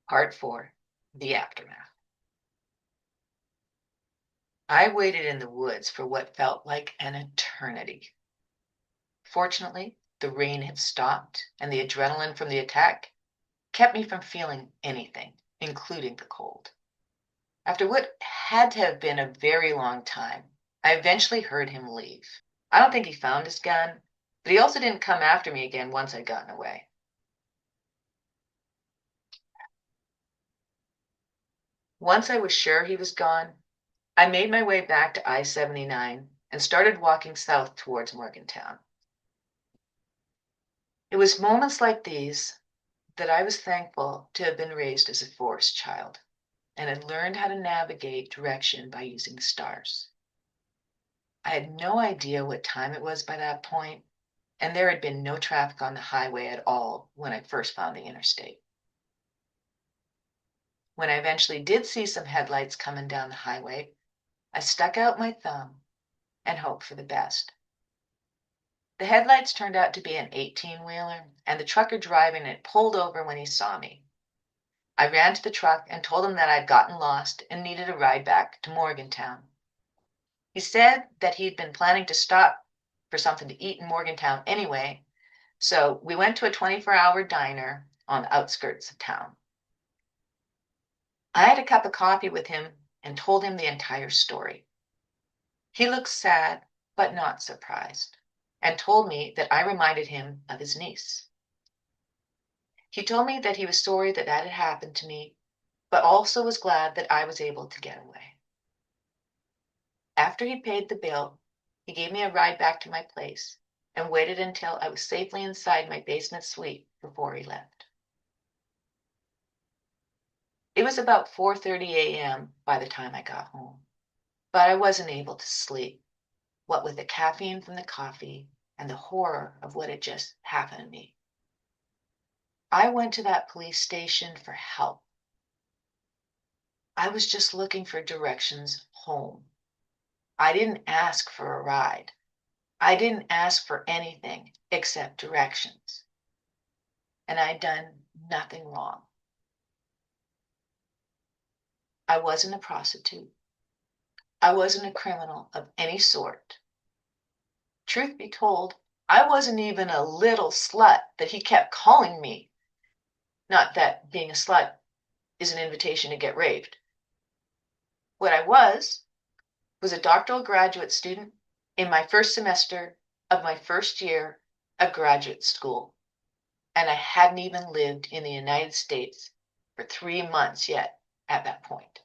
Part 4, The Aftermath. I waited in the woods for what felt like an eternity. Fortunately, the rain had stopped, and the adrenaline from the attack kept me from feeling anything, including the cold. After what had to have been a very long time, I eventually heard him leave. I don't think he found his gun, but he also didn't come after me again once I'd gotten away. Once I was sure he was gone, I made my way back to I-79 and started walking south towards Morgantown. It was moments like these that I was thankful to have been raised as a forest child and had learned how to navigate direction by using the stars. I had no idea what time it was by that point, and there had been no traffic on the highway at all when I first found the interstate. When I eventually did see some headlights coming down the highway, I stuck out my thumb and hoped for the best. The headlights turned out to be an 18-wheeler, and the trucker driving it pulled over when he saw me. I ran to the truck and told him that I'd gotten lost and needed a ride back to Morgantown. He said that he'd been planning to stop for something to eat in Morgantown anyway, so we went to a 24-hour diner on the outskirts of town. I had a cup of coffee with him and told him the entire story. He looked sad, but not surprised, and told me that I reminded him of his niece. He told me that he was sorry that that had happened to me, but also was glad that I was able to get away. After he paid the bill, he gave me a ride back to my place and waited until I was safely inside my basement suite before he left. It was about 4:30 a.m. by the time I got home, but I wasn't able to sleep, what with the caffeine from the coffee and the horror of what had just happened to me. I went to that police station for help. I was just looking for directions home. I didn't ask for a ride. I didn't ask for anything except directions. And I'd done nothing wrong. I wasn't a prostitute. I wasn't a criminal of any sort. Truth be told, I wasn't even a little slut that he kept calling me. Not that being a slut is an invitation to get raped. What I was a doctoral graduate student in my first semester of my first year of graduate school, and I hadn't even lived in the United States for 3 months yet at that point.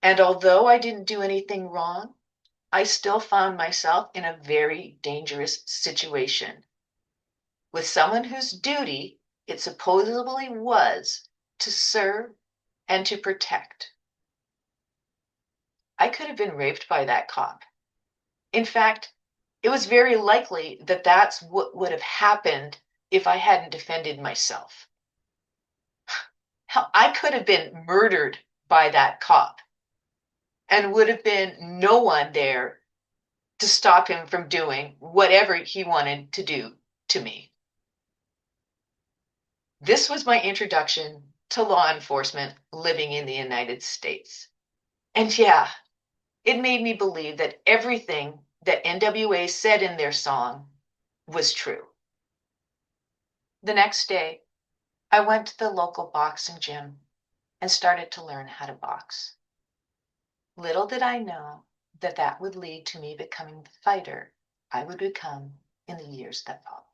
And although I didn't do anything wrong, I still found myself in a very dangerous situation with someone whose duty it supposedly was to serve and to protect. I could have been raped by that cop. In fact, it was very likely that that's what would have happened if I hadn't defended myself. Hell, I could have been murdered by that cop and would have been no one there to stop him from doing whatever he wanted to do to me. This was my introduction to law enforcement living in the United States. And yeah, it made me believe that everything that NWA said in their song was true. The next day, I went to the local boxing gym and started to learn how to box. Little did I know that that would lead to me becoming the fighter I would become in the years that followed.